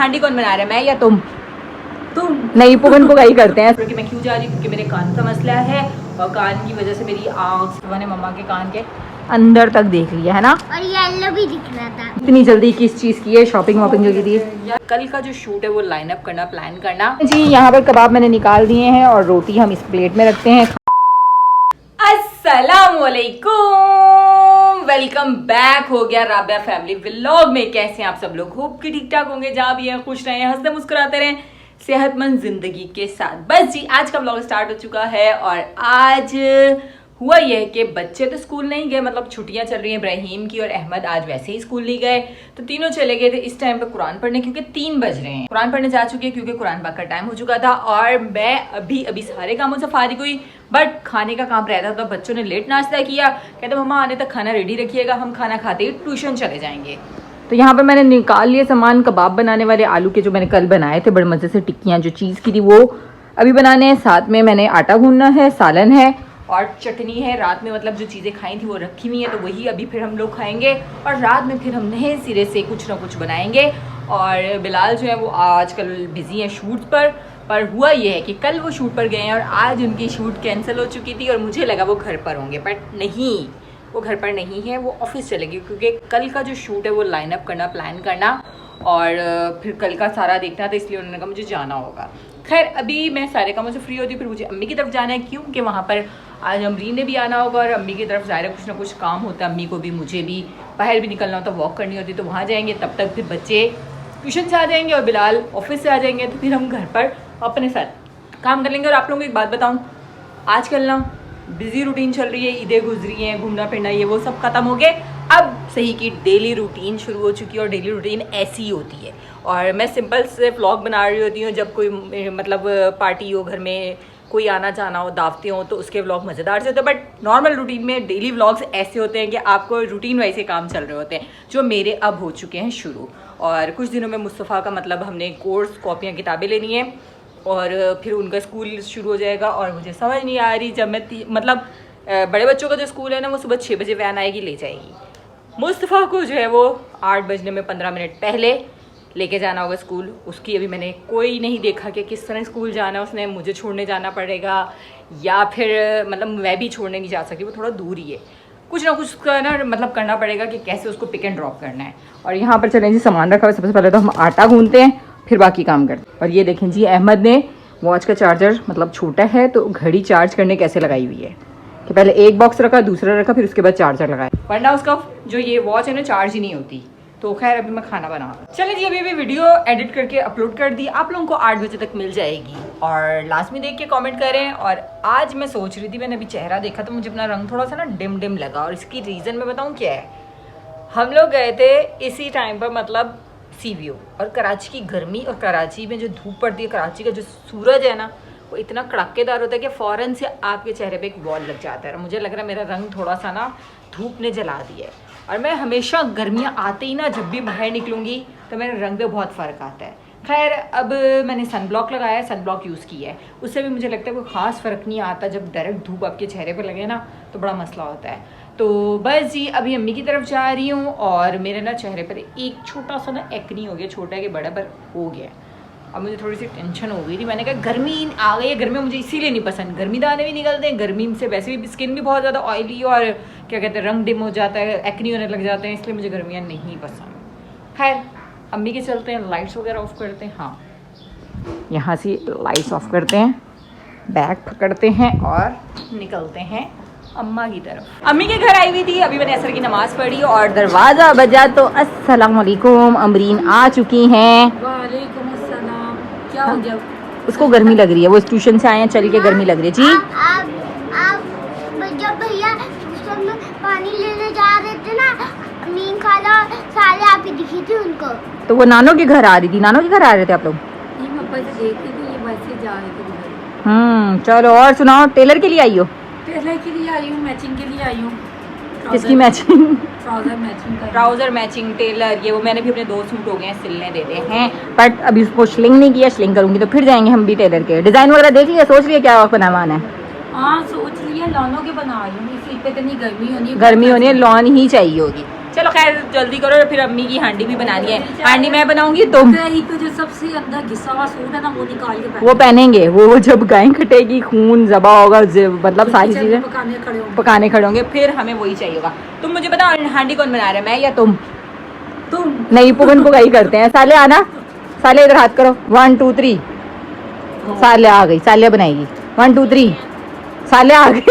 हांडी कौन बना रहा है, मैं या तुम नहीं, पुगन पुगाई करते हैं। क्योंकि मैं क्यों जा रही हूँ, क्योंकि मेरे कान का मसला है और कान की वजह से मेरी आँख ने मम्मा के कान के अंदर तक देख लिया है ना, और येलो भी दिख रहा था। इतनी जल्दी किस चीज़ की है, शॉपिंग वॉपिंग जो की थी। कल का जो शूट है वो लाइन अप करना, प्लान करना जी। यहाँ पर कबाब मैंने निकाल दिए हैं और रोटी हम इस प्लेट में रखते हैं। अस्सलामुअलैकुम, वेलकम बैक हो गया राबिया फैमिली व्लॉग में। कैसे हैं आप सब लोग? होप कि ठीक ठाक होंगे, जहाँ भी हैं खुश रहें, हंसते मुस्कुराते रहें, सेहतमंद जिंदगी के साथ। बस जी, आज का व्लॉग स्टार्ट हो चुका है और आज हुआ यह है कि बच्चे तो स्कूल नहीं गए, मतलब छुट्टियां चल रही हैं इब्राहिम की, और अहमद आज वैसे ही स्कूल नहीं गए, तो तीनों चले गए थे इस टाइम पे कुरान पढ़ने, क्योंकि 3 बज रहे हैं। कुरान पढ़ने जा चुके हैं क्योंकि कुरान पाक का टाइम हो चुका था। और मैं अभी सारे कामों से फारिग हुई, बट खाने का काम रहता था। तो बच्चों ने लेट नाश्ता किया, कहते मम्मा आने तक खाना रेडी रखिएगा, हम खाना खाते ही ट्यूशन चले जाएंगे। तो यहाँ पर मैंने निकाल लिए सामान, कबाब बनाने वाले आलू के जो मैंने कल बनाए थे बड़े मज़े से, टिक्कियाँ जो चीज़ की थी वो अभी बनाने हैं। साथ में मैंने आटा गूंदना है, सालन है और चटनी है। रात में मतलब जो चीज़ें खाई थी वो रखी हुई हैं, तो वही अभी फिर हम लोग खाएंगे और रात में फिर हम नए सिरे से कुछ ना कुछ बनाएंगे। और बिलाल जो है वो आजकल बिजी है शूट पर हुआ ये है कि कल वो शूट पर गए हैं और आज उनकी शूट कैंसिल हो चुकी थी और मुझे लगा वो घर पर होंगे, बट नहीं, वो घर पर नहीं है, वो ऑफिस चले गए, क्योंकि कल का जो शूट है वो लाइन अप करना, प्लान करना और फिर कल का सारा देखना था, इसलिए उन्होंने कहा मुझे जाना होगा। खैर अभी मैं सारे कामों से फ्री होती हूँ, फिर मुझे अम्मी की तरफ जाना है, क्योंकि वहाँ पर आज अमरीन ने भी आना होगा और अम्मी की तरफ ज़ाहिर कुछ ना कुछ काम होता है, अम्मी को भी मुझे भी बाहर भी निकलना होता, वॉक करनी होती, तो वहाँ जाएंगे। तब तक फिर बच्चे ट्यूशन से आ जाएंगे और बिलाल ऑफिस से आ जाएंगे, तो फिर हम घर पर अपने साथ काम कर लेंगे। और आप लोगों को एक बात बताऊँ, आजकल ना बिजी रूटीन चल रही है, ईदें गुजरी हैं, घूमना फिरना ये वो सब खत्म हो गए। अब सही की डेली रूटीन शुरू हो चुकी है और डेली रूटीन ऐसी होती है। और मैं सिंपल से व्लॉग बना रही होती हूँ जब कोई मतलब पार्टी हो, घर में कोई आना जाना हो, दावतें हो, तो उसके व्लॉग मज़ेदार से होते हैं। बट नॉर्मल रूटीन में डेली व्लॉग्स ऐसे होते हैं कि आपको रूटीन वाइज से काम चल रहे होते हैं, जो मेरे अब हो चुके हैं शुरू। और कुछ दिनों में मुस्तफ़ा का मतलब हमने कोर्स, कॉपियाँ, किताबें लेनी है और फिर उनका स्कूल शुरू हो जाएगा। और मुझे समझ नहीं आ रही, जब मैं मतलब बड़े बच्चों का जो स्कूल है ना, वो सुबह 6 बजे वैन आएगी, ले जाएगी। मुस्तफ़ा को जो है वो 8 बजने में 15 मिनट पहले लेके जाना होगा स्कूल। उसकी अभी मैंने कोई नहीं देखा कि किस तरह स्कूल जाना है, उसने मुझे छोड़ने जाना पड़ेगा या फिर मतलब मैं भी छोड़ने नहीं जा सकती, वो थोड़ा दूर ही है। कुछ ना कुछ करना मतलब करना पड़ेगा कि कैसे उसको पिक एंड ड्रॉप करना है। और यहाँ पर चलें जी, सामान रखा हुआ, सबसे पहले तो हम आटा गूंदते हैं, फिर बाकी काम करते हैं। और ये देखें जी, अहमद ने वॉच का चार्जर मतलब छोटा है, तो घड़ी चार्ज करने कैसे लगाई हुई है कि पहले एक बॉक्स रखा, दूसरा रखा, फिर उसके बाद चार्जर लगाया, वरना उसका जो ये वॉच है ना चार्ज ही नहीं होती। तो खैर अभी मैं खाना बना, चलिए जी अभी वीडियो एडिट करके अपलोड कर दी, आप लोगों को 8 बजे तक मिल जाएगी। और लास्ट में देख के कमेंट करें। और आज मैं सोच रही थी, मैंने अभी चेहरा देखा तो मुझे अपना रंग थोड़ा सा ना डिम लगा, और इसकी रीज़न मैं बताऊँ क्या है। हम लोग गए थे इसी टाइम पर मतलब CVO, और कराची की गर्मी और कराची में जो धूप पड़ती है, कराची का जो सूरज है ना वो इतना कड़ाकेदार होता है कि फ़ौरन से आपके चेहरे पे एक वॉल लग जाता है। मुझे लग रहा है मेरा रंग थोड़ा सा ना धूप ने जला दिया है। और मैं हमेशा गर्मियाँ आते ही ना जब भी बाहर निकलूँगी तो मेरे रंग पे बहुत फ़र्क आता है। खैर अब मैंने सन ब्लॉक लगाया है, सन ब्लॉक यूज़ किया है, उससे भी मुझे लगता है कोई ख़ास फ़र्क नहीं आता। जब डायरेक्ट धूप आपके चेहरे पर लगे ना तो बड़ा मसला होता है। तो बस जी अभी अम्मी की तरफ जा रही हूँ और मेरे ना चेहरे पर एक छोटा सा ना एक्नी हो गया, छोटा है कि बड़ा पर हो गया। अब मुझे थोड़ी सी टेंशन हो गई थी, मैंने कहा गर्मी आ गई है, गर्मी मुझे इसीलिए नहीं पसंद, गर्मी दाने भी निकलते हैं, गर्मी से वैसे भी स्किन भी बहुत ज़्यादा ऑयली और क्या कहते हैं रंग डिम हो जाता है, एक्नी होने लग जाते हैं, इसलिए मुझे गर्मियाँ नहीं पसंद। खैर अम्मी के चलते हैं, लाइट्स वगैरह ऑफ करते हैं। हाँ यहाँ से लाइट्स ऑफ करते हैं, बैग पकड़ते हैं और निकलते हैं अम्मा की तरफ। अम्मी के घर आई हुई थी, अभी मैंने असर की नमाज़ पढ़ी और दरवाज़ा बजा तो अस्सलाम वालेकुम, अमरीन आ चुकी हैं। वालेकुम अस्सलाम। क्या हो गया? उसको गर्मी लग रही है, वो ट्यूशन से आए हैं, चल के गर्मी लग रही है जी। आप जब भैया ट्यूशन में पानी लेने जा रहे थे ना, अमीन खाला सारे आप ही दिखी थी उनको। तो वो नानो के घर आ रही थी, नानो के घर आ रहे थे आप लोग? ये मैं ऊपर से देख रही थी, ये वैसे जा रहे थे। चलो और सुनाओ, टेलर के लिए आई हो? टेलर के लिए आई हूँ, मैचिंग के लिए आई हूँ। किसकी मैचिंग? ट्राउजर मैचिंग टेलर, ये वो मैंने भी अपने 2 सूट हो गए हैं, सिलने देते हैं, बट अभी उसको श्लिंग नहीं किया, श्लिंग करूंगी तो फिर जाएंगे हम भी टेलर के। डिजाइन वगैरह देख लिया, सोच लिया क्या बनवाना है? हाँ सोच लिया, लॉनों के बना रही हूँ, इसी पे इतनी गर्मी होनी है, गर्मी होनी है, लॉन ही चाहिए होगी। चलो खैर जल्दी करो, फिर अम्मी की हांडी भी बनानी है। हांडी मैं बनाऊंगी, तुम कढ़ाई पे जो सबसे अंदर घिसा हुआ सूट है ना वो निकाल के वो पहनेंगे। वो जब गाय कटेगी, खून जबा होगा, मतलब सारी चीजें पकाने खड़े होंगे, फिर हमें वही चाहिए होगा। तुम मुझे बताओ हांडी कौन बना रहा है, मैं या तुम? नहीं, पुगन पुगाई करते हैं। साले आना, साले इधर हाथ करो। 1 2 3 सालिया आ गई, सालिया बनाएगी। 1 2 3 सालिया आ गई।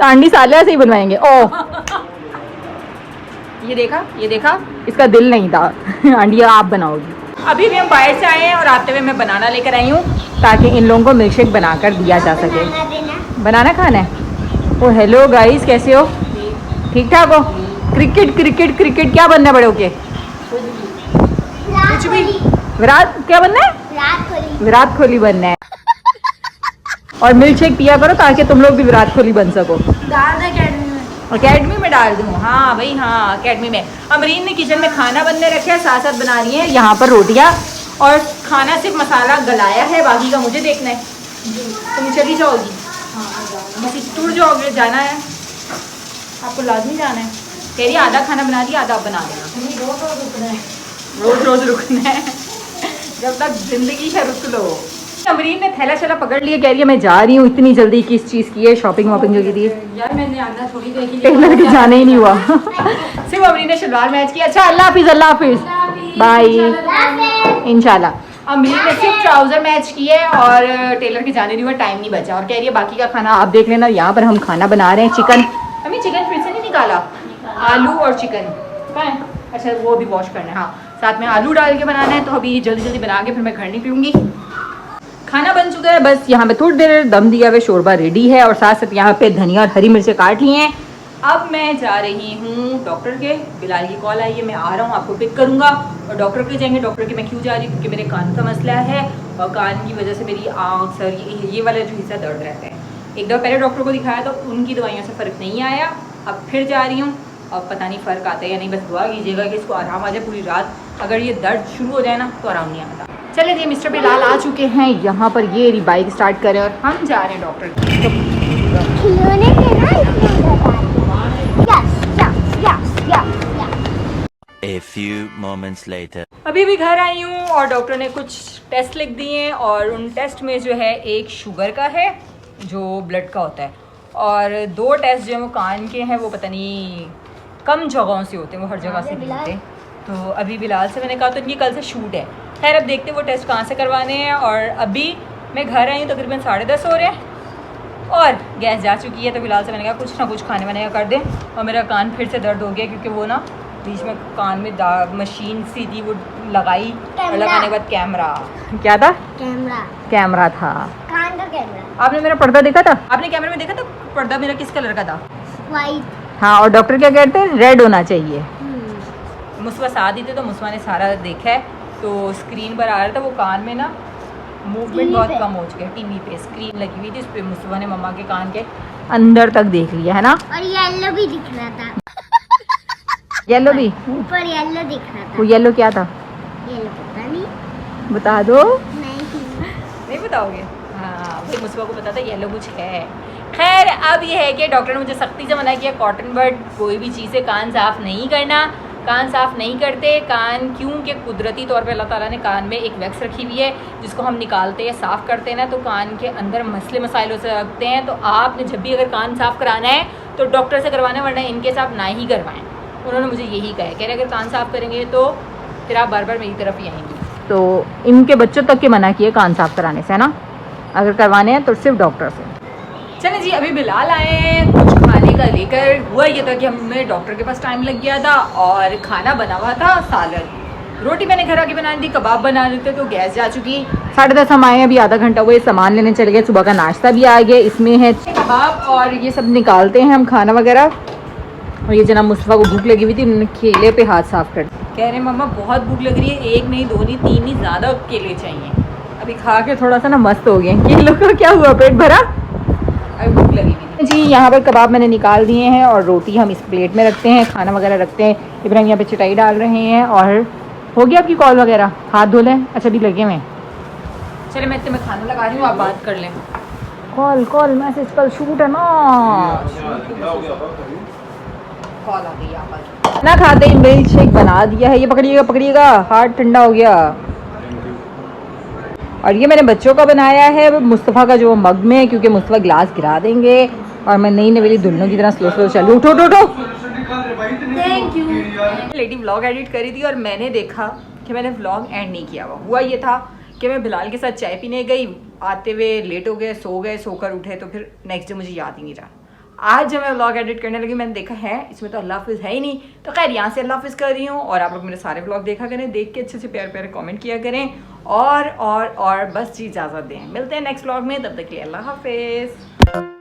हांडी सालिया से ही बनवाएंगे। ओ ये देखा, इसका दिल नहीं था। हांडी आप बनाओगी। अभी भी हम बाहर से आए हैं और आते हुए मैं बनाना लेकर आई हूँ ताकि इन लोगों को मिल्क शेक बनाकर दिया जा सके। बनाना खाना है। ओ हेलो गाइस, कैसे हो? ठीक ठाक हो? क्रिकेट क्या बनना है बड़े होके? कुछ भी। विराट क्या बनना है? विराट कोहली बनना है। और मिल्क शेक पिया करो ताकि तुम लोग भी विराट कोहली बन सको। अकेडमी में डाल दूँ? हाँ भाई हाँ, अकेडमी में। अमरीन ने किचन में खाना बनने रखे है, साथ साथ बना रही है यहाँ पर रोटियाँ, और खाना सिर्फ मसाला गलाया है, बाकी का मुझे देखना है। तुम चली जाओगी? बस इस टूर जाओगे, जाना है आपको, लाजमी जाना है। कह रही आधा खाना बना दिया, आधा आप बना देना। रोज रुकना है। जब तक जिंदगी है रुक लो। अमरीन ने थैला शैला पकड़ लिया, कह रही है मैं जा रही हूँ। इतनी जल्दी किस चीज़ की है? शॉपिंग वॉपिंग जो की थी यार, मैंने आना थोड़ी देर के लिए टेलर के जाने ही नहीं हुआ। सिर्फ अमरीन ने शलवार मैच किया। अच्छा अल्लाह हाफिज बाय इंशाल्लाह। अमरीन ने सिर्फ ट्राउजर मैच किए और टेलर के जाने नहीं हुआ, टाइम नहीं बचा, और कह रही है बाकी का खाना आप देख लेना। यहाँ पर हम खाना बना रहे हैं, चिकन। अम्मी चिकन फिर से नहीं निकाला? आलू और चिकन कहाँ है? अच्छा वो भी वॉश करना है। हाँ, साथ में आलू डाल के बनाना है। तो अभी जल्दी जल्दी बना के फिर मैं घर निकलूंगी। खाना बन चुका है, बस यहाँ पे थोड़ी देर दम दिया हुआ शोरबा रेडी है, और साथ साथ यहाँ पे धनिया और हरी मिर्चें काट ली हैं। अब मैं जा रही हूँ डॉक्टर के। बिलाल की कॉल आई है, मैं आ रहा हूँ, आपको पिक करूँगा और डॉक्टर के जाएंगे। डॉक्टर के मैं क्यों जा रही हूँ? क्योंकि मेरे कान का मसला है और कान की वजह से मेरी आँख, सर, ये वाला जो हिस्सा दर्द रहता है। एक दफ़ा पहले डॉक्टर को दिखाया तो उनकी दवाइयों से फ़र्क नहीं आया। अब फिर जा रही हूँ, अब पता नहीं फ़र्क आता है या नहीं। बस दुआ कीजिएगा कि इसको आराम आ जाए पूरी रात। अगर ये दर्द शुरू हो जाए ना तो आराम नहीं आता। चले जी, मिस्टर बिलाल आ चुके हैं यहाँ पर। ये रही बाइक स्टार्ट करें और हम जा रहे हैं doctor A few moments later. अभी भी घर आई हूँ और डॉक्टर ने कुछ टेस्ट लिख दिए हैं, और उन टेस्ट में जो है एक शुगर का है जो ब्लड का होता है, और 2 टेस्ट जो है वो कान के हैं। वो पता नहीं कम जगहों से होते हैं, वो हर जगह से नहीं होते। तो अभी बिलाल से मैंने कहा तो इनकी कल से शूट है। खैर अब देखते हैं वो टेस्ट कहाँ से करवाने हैं। और अभी मैं घर आई हूँ, तकरीबन 10:30 हो रहे हैं और गैस जा चुकी है। तो बिलाल से मैंने कहा कुछ ना कुछ खाने वाने का कर दें। और मेरा कान फिर से दर्द हो गया क्योंकि वो ना बीच में कान में मशीन सी थी, वो लगाई और लगाने के बाद कैमरा क्या था? कैमरा था, कान का कैमरा। आपने मेरा पर्दा देखा था? आपने कैमरे में देखा था पर्दा मेरा किस कलर का था? वाइट। हाँ, और डॉक्टर क्या कहते हैं? रेड होना चाहिए। मुस्वा साथ ही थे तो मुस्वा ने सारा देखा है। तो स्क्रीन पर आ रहा था वो कान में ना मूवमेंट बहुत कम हो चुका है। टीवी पे स्क्रीन लगी हुई थी, उस पर मुस्वा ने मम्मा के कान के अंदर तक देख लिया है ना। और येलो भी दिख रहा था। येलो भी? ऊपर येलो दिख रहा था। वो येलो क्या था? येलो पता नहीं। बता दो। नहीं बताओगे? हाँ, भाई मुस्वा को पता था येलो कुछ है। खैर अब ये है कि डॉक्टर ने मुझे सख्ती से मना किया, कॉटन बड कोई भी चीज़ से कान साफ़ नहीं करना। कान साफ़ नहीं करते कान, क्योंकि कुदरती तौर पे अल्लाह ताला ने कान में एक वैक्स रखी हुई है जिसको हम निकालते हैं, साफ़ करते हैं ना, तो कान के अंदर मसले मसाइल हो सकते हैं। तो आपने जब भी अगर कान साफ़ कराना है तो डॉक्टर से करवाना, वरना इनके साथ ना ही करवाएं। उन्होंने मुझे यही कहा है, कह रहे अगर कान साफ़ करेंगे तो फिर आप बार बार मेरी तरफ ही आएंगी। तो इनके बच्चों तक के मना किए कान साफ़ कराने से, है ना। अगर करवाने हैं तो सिर्फ डॉक्टर से। चले जी, अभी बिलाल आए हैं कुछ खाने का लेकर। हुआ ये था कि हमें डॉक्टर के पास टाइम लग गया था और खाना बना हुआ था सालन। रोटी मैंने घर आके बना दी, कबाब बना रहे थे तो गैस जा चुकी। 10:30 हम आए, अभी आधा घंटा हुए, सामान लेने चले गए। सुबह का नाश्ता भी आ गया, इसमें है कबाब और ये सब निकालते हैं हम खाना वगैरह। और ये जनाब मुस्तफ़ा को भूख लगी हुई थी, उन्होंने केले पे हाथ साफ कर दिया। कह रहे मम्मा बहुत भूख लग रही है, 1 नहीं 2 नहीं 3 नहीं, ज़्यादा केले चाहिए। अभी खा के थोड़ा सा ना मस्त हो गए। केलों का क्या हुआ, पेट भरा? अभी भूख लगी हुई जी। यहाँ पर कबाब मैंने निकाल दिए हैं और रोटी हम इस प्लेट में रखते हैं, खाना वगैरह रखते हैं। इब्राहिम यहाँ पे चटाई डाल रहे हैं। और हो गया आपकी कॉल वगैरह? हाथ धो लें? अच्छा अभी लगे हुए। चले मैं इतने में खाना लगा रही हूँ, आप बात कर लें। कॉल मैसेज कल शूट है ना, कॉल आ गई यहाँ पर। ना खाते ही मिल्क शेक बना दिया है। ये पकड़िएगा पकड़िएगा, हाथ ठंडा हो गया। और ये मैंने बच्चों का बनाया है मुस्तफ़ा का जो मग में, क्योंकि मुस्तफ़ा ग्लास गिरा देंगे। और मैं नई नवेली दुल्हनों की तरह स्लो स्लो चलूँ। उठो उठो उठो। Thank you. Lady vlog edit करी थी और मैंने देखा कि मैंने व्लॉग एंड नहीं किया हुआ ये था कि मैं बिलाल के साथ चाय पीने गई, आते हुए लेट हो गए, सोकर उठे, तो फिर नेक्स्ट डे मुझे याद ही नहीं रहा। आज जब मैं व्लॉग एडिट करने लगी मैंने देखा है इसमें तो अल्लाह हाफिज़ है ही नहीं, तो खैर यहाँ से अल्लाह हाफिज़ कर रही हूँ। और आप लोग मेरे सारे व्लॉग देखा करें, देख के अच्छे से प्यारे प्यारे कमेंट किया करें और बस जी इजाज़त दें। मिलते हैं नेक्स्ट व्लॉग में, तब तक के लिए अल्लाह हाफिज़।